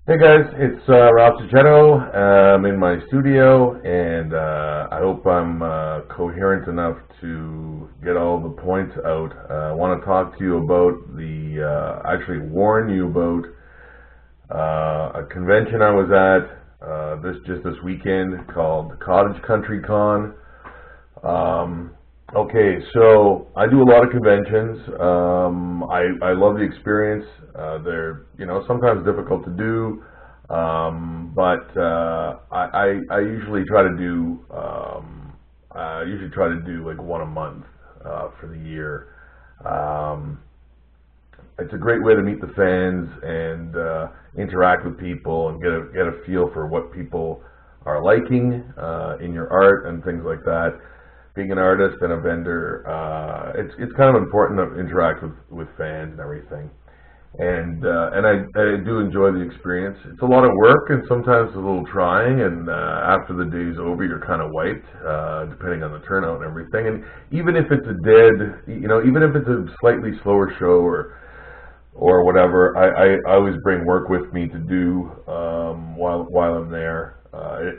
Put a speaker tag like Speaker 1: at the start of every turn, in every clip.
Speaker 1: Hey guys, it's Sacchetto. I'm in my studio, and I hope I'm coherent enough to get all the points out. I want to talk to you about actually warn you about a convention I was at this weekend called Cottage Country Con. Okay, so I do a lot of conventions. I love the experience. They're sometimes difficult to do, but I usually try to do like one a month for the year. It's a great way to meet the fans and interact with people and get a feel for what people are liking in your art and things like that. Being an artist and a vendor, it's kind of important to interact with fans and everything, and I do enjoy the experience. It's a lot of work and sometimes a little trying, and after the day's over, you're kind of wiped, depending on the turnout and everything. And even if it's even if it's a slightly slower show or whatever, I always bring work with me to do while I'm there.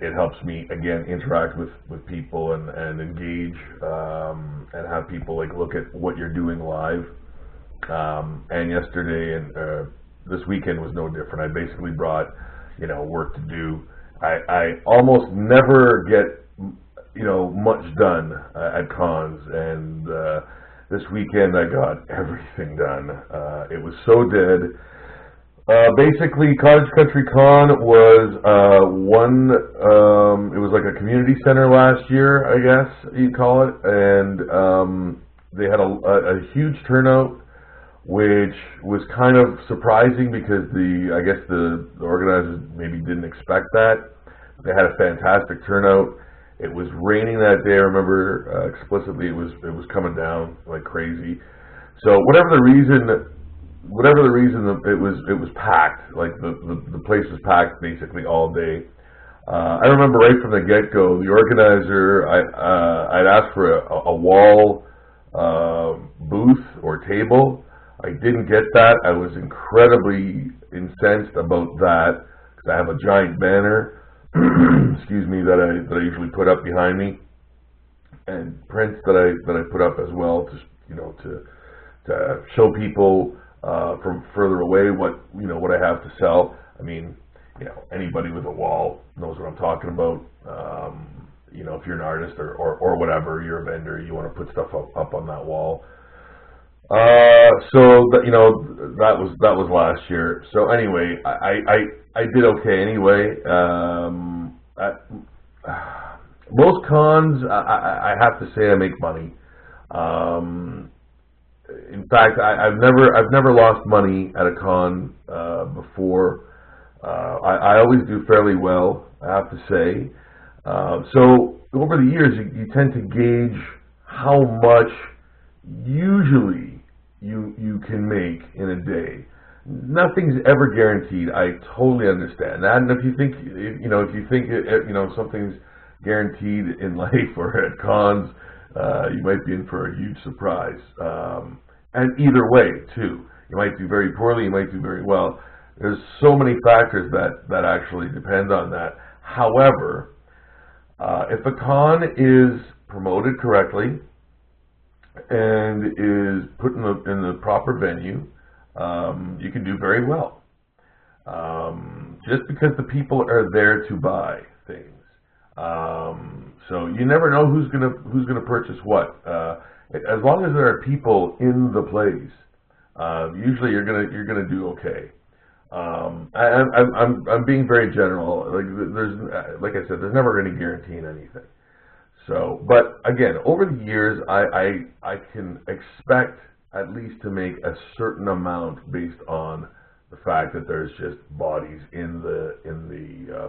Speaker 1: It helps me, again, interact with people and engage and have people look at what you're doing live. And yesterday and this weekend was no different. I basically brought work to do. I almost never get much done at cons, and this weekend I got everything done. It was so dead. Basically, Cottage Country Con was it was like a community center last year, I guess you'd call it, and they had a huge turnout, which was kind of surprising because I guess the organizers maybe didn't expect that. They had a fantastic turnout. It was raining that day. I remember explicitly it was coming down like crazy. So whatever the reason, it was packed. Like the place was packed basically all day. I remember right from the get-go, the organizer, I'd asked for a wall booth or table. I didn't get that. I was incredibly incensed about that because I have a giant banner, excuse me, that I usually put up behind me, and prints that I put up as well, to show people from further away what I have to sell. I mean, anybody with a wall knows what I'm talking about. If you're an artist or whatever, you're a vendor, you want to put stuff up on that wall. So that was last year. So anyway, I did okay anyway. Most cons, I have to say, I make money. In fact, I've never lost money at a con before. I always do fairly well, I have to say. So over the years, you tend to gauge how much usually you can make in a day. Nothing's ever guaranteed. I totally understand that. And if you think something's guaranteed in life or at cons, you might be in for a huge surprise. And either way, too. You might do very poorly, you might do very well. There's so many factors that actually depend on that. However, if a con is promoted correctly and is put in the proper venue, you can do very well. Just because the people are there to buy things. So you never know who's gonna purchase what. As long as there are people in the place, usually you're gonna do okay. I'm being very general. Like I said, there's never any guarantee in anything. So, but again, over the years, I can expect at least to make a certain amount based on the fact that there's just bodies in the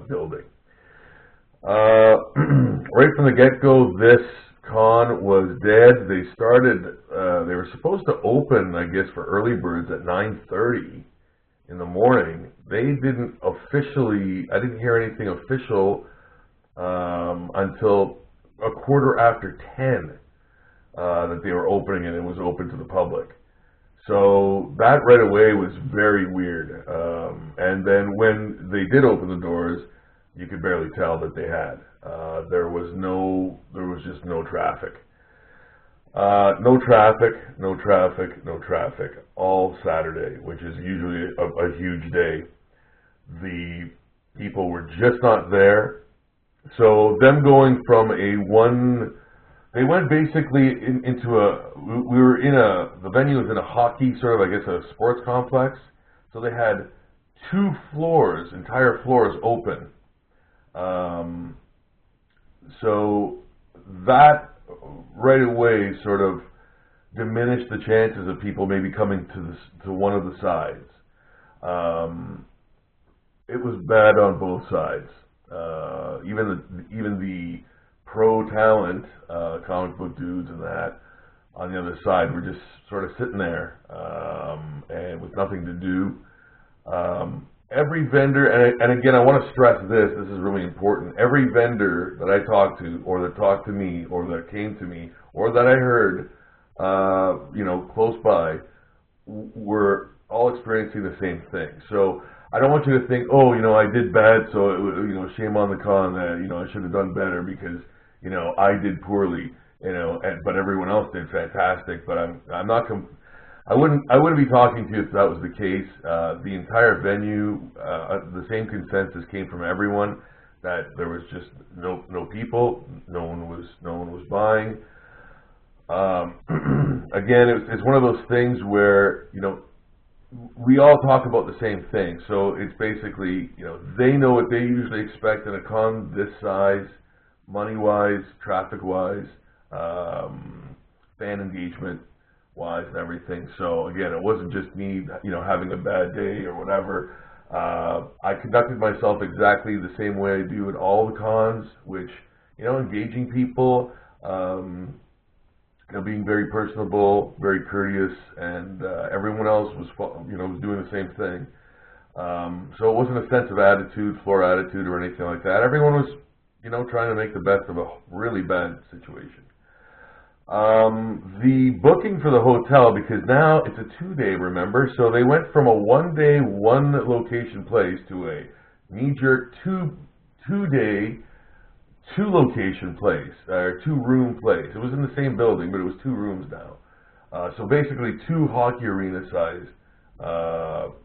Speaker 1: building. Right from the get-go, this con was dead. They were supposed to open, I guess, for early birds at 9:30 in the morning. They didn't officially, I didn't hear anything official until a quarter after 10 that they were opening, and it was open to the public. So that right away was very weird. And then when they did open the doors, you could barely tell that they had. There was just no traffic. No traffic, no traffic, no traffic, all Saturday, which is usually a huge day. The people were just not there. So them going from they went basically the venue was in a hockey sort of, I guess, a sports complex. So they had entire floors open. So that right away sort of diminished the chances of people maybe coming to one of the sides. It was bad on both sides. Even the pro talent, comic book dudes and that on the other side were just sort of sitting there and with nothing to do. Every vendor, and again, I want to stress this is really important. Every vendor that I talked to, or that talked to me, or that came to me, or that I heard, close by, were all experiencing the same thing. So I don't want you to think, oh, I did bad, so shame on the con that I should have done better because I did poorly, but everyone else did fantastic. But I'm not. I wouldn't be talking to you if that was the case. The entire venue, the same consensus came from everyone that there was just no people, no one was buying. Again, it's one of those things where we all talk about the same thing. So it's basically they know what they usually expect in a con this size, money-wise, traffic-wise, fan engagement wise and everything. So again, it wasn't just me, having a bad day or whatever. I conducted myself exactly the same way I do at all the cons, which, engaging people, being very personable, very courteous, and everyone else was doing the same thing. So it wasn't a sense of attitude, floor attitude, or anything like that. Everyone was, trying to make the best of a really bad situation. The booking for the hotel, because now it's a 2-day, remember, so they went from a 1-day, 1-location place to a knee-jerk 2-day, 2-location place, or 2-room place. It was in the same building, but it was 2 rooms now. So basically 2 hockey arena sized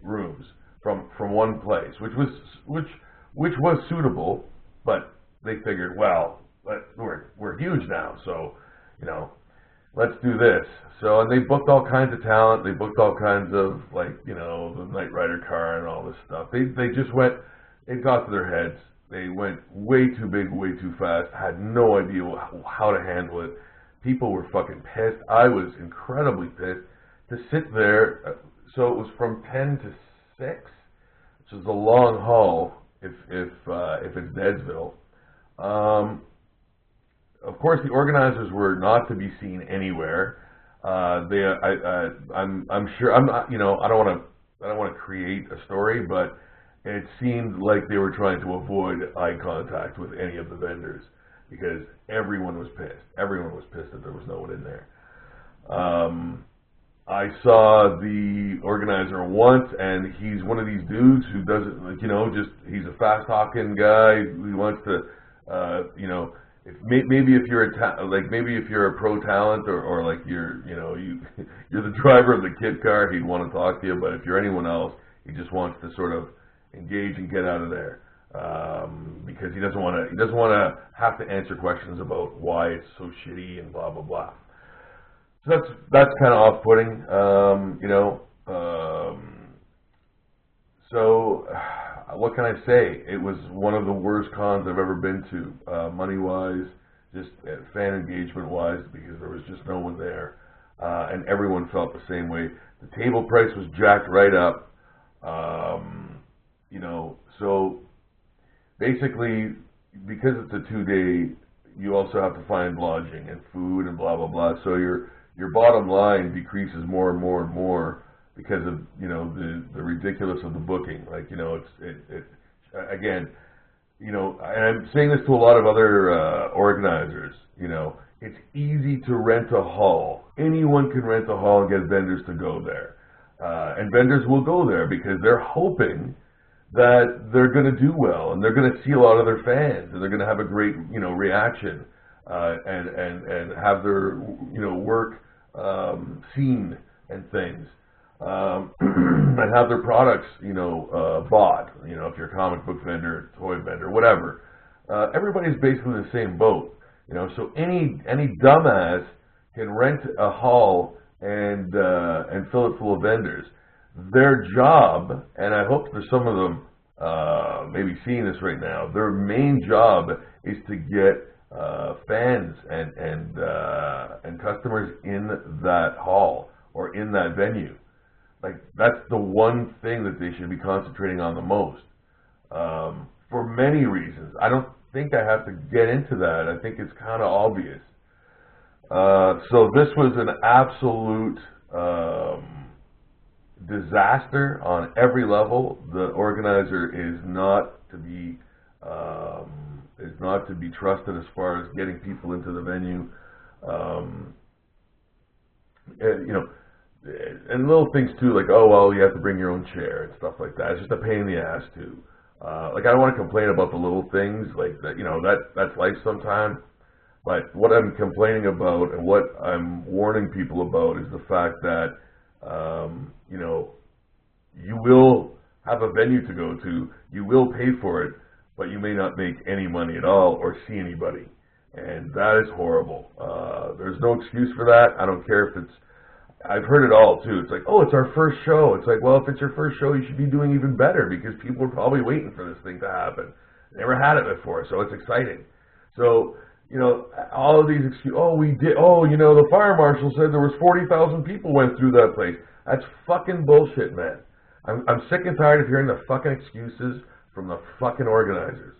Speaker 1: rooms from one place, which was suitable, but they figured, well, we're huge now, so let's do this. So, and they booked all kinds of talent. They booked all kinds of, the Knight Rider car and all this stuff. They just went, it got to their heads. They went way too big, way too fast. Had no idea how to handle it. People were fucking pissed. I was incredibly pissed to sit there. So it was from 10 to 6, which is a long haul if it's Deadsville. Of course, the organizers were not to be seen anywhere. I'm sure. I'm not. I don't want to create a story, but it seemed like they were trying to avoid eye contact with any of the vendors because everyone was pissed. Everyone was pissed that there was no one in there. I saw the organizer once, and he's one of these dudes who doesn't, he's a fast-talking guy who wants to, maybe if you're a pro talent or like you're the driver of the kit car, he'd want to talk to you. But if you're anyone else, he just wants to sort of engage and get out of there because he doesn't want to have to answer questions about why it's so shitty and blah blah blah. So that's kind of off-putting, So what can I say? It was one of the worst cons I've ever been to, money-wise, just fan engagement-wise, because there was just no one there, and everyone felt the same way. The table price was jacked right up, So basically, because it's a 2-day, you also have to find lodging and food and blah blah blah. So your bottom line decreases more and more and more because of the ridiculous of the booking. Again, and I'm saying this to a lot of other organizers. It's easy to rent a hall. Anyone can rent a hall and get vendors to go there. And vendors will go there because they're hoping that they're going to do well, and they're going to see a lot of their fans, and they're going to have a great, reaction, and have their, work seen and things, and have their products, bought. If you're a comic book vendor, toy vendor, whatever, everybody's basically in the same boat. So any dumbass can rent a hall and fill it full of vendors. Their job, and I hope there's some of them maybe seeing this right now, their main job is to get fans and customers in that hall or in that venue. Like, that's the one thing that they should be concentrating on the most, for many reasons. I don't think I have to get into that. I think it's kind of obvious. So this was an absolute disaster on every level. The organizer is not to be trusted as far as getting people into the venue. And little things too, like, oh well, you have to bring your own chair and stuff like that. It's just a pain in the ass too. Like, I don't want to complain about the little things like that. That's life sometimes. But what I'm complaining about and what I'm warning people about is the fact that, you will have a venue to go to, you will pay for it, but you may not make any money at all or see anybody. And that is horrible. There's no excuse for that. I don't care if it's, I've heard it all too. It's like, oh, it's our first show. It's like, well, if it's your first show, you should be doing even better because people are probably waiting for this thing to happen. Never had it before, so it's exciting. So, all of these excuses, the fire marshal said there was 40,000 people went through that place. That's fucking bullshit, man. I'm sick and tired of hearing the fucking excuses from the fucking organizers.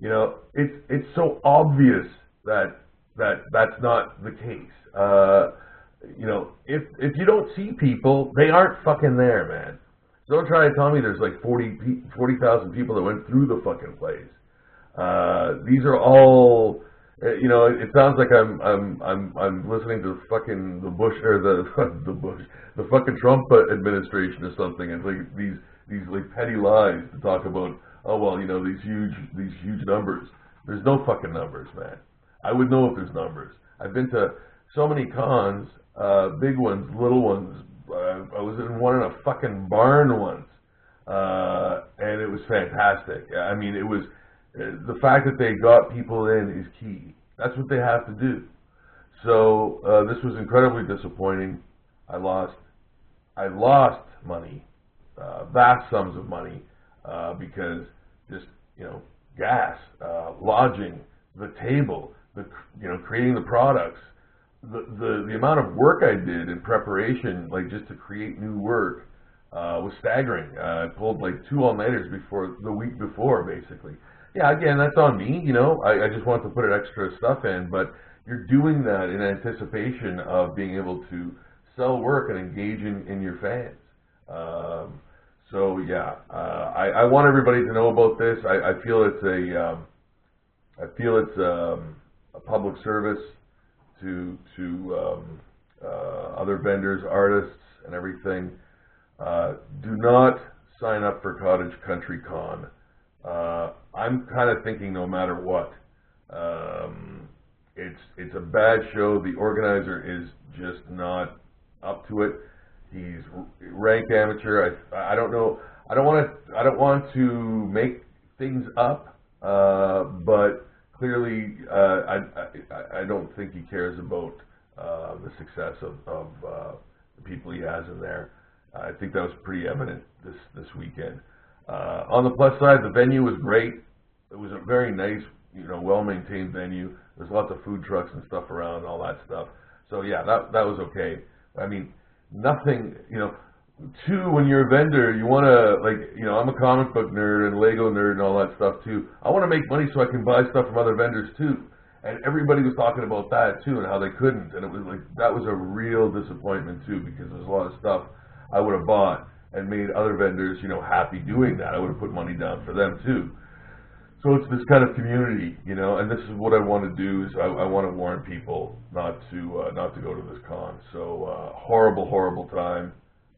Speaker 1: It's so obvious that that's not the case. If you don't see people, they aren't fucking there, man. So don't try to tell me there's like 40,000 people that went through the fucking place. These are all, it sounds like I'm listening to fucking the Bush or the fucking Trump administration or something, and like these like petty lies to talk about, oh well, these huge numbers. There's no fucking numbers, man. I would know if there's numbers. I've been to so many cons, big ones, little ones. I was in one in a fucking barn once, and it was fantastic. I mean, it was. The fact that they got people in is key. That's what they have to do. So this was incredibly disappointing. I lost money, vast sums of money, because just gas, lodging, the table, creating the products, the amount of work I did in preparation, like just to create new work, was staggering. I pulled like 2 all-nighters the week before, basically. Yeah, again, that's on me, I just want to put extra stuff in, but you're doing that in anticipation of being able to sell work and engage in your fans. So yeah, I want everybody to know about this. I feel it's a public service to other vendors, artists, and everything. Do not sign up for Cottage Country Con. I'm kind of thinking no matter what, it's a bad show. The organizer is just not up to it. He's rank amateur. I don't know. I don't want to make things up, but clearly I don't think he cares about the success of the people he has in there. I think that was pretty evident this weekend. On the plus side, the venue was great. It was a very nice, well-maintained venue. There's lots of food trucks and stuff around and all that stuff. So yeah, that was okay. I mean, nothing, Two, when you're a vendor, you want to, I'm a comic book nerd and Lego nerd and all that stuff too. I want to make money so I can buy stuff from other vendors too. And everybody was talking about that too and how they couldn't. And it was like, that was a real disappointment too, because there's a lot of stuff I would have bought and made other vendors, happy doing that. I would have put money down for them too. So it's this kind of community, you know, and this is what I want to do. Is I want to warn people not to go to this con. So horrible, horrible time.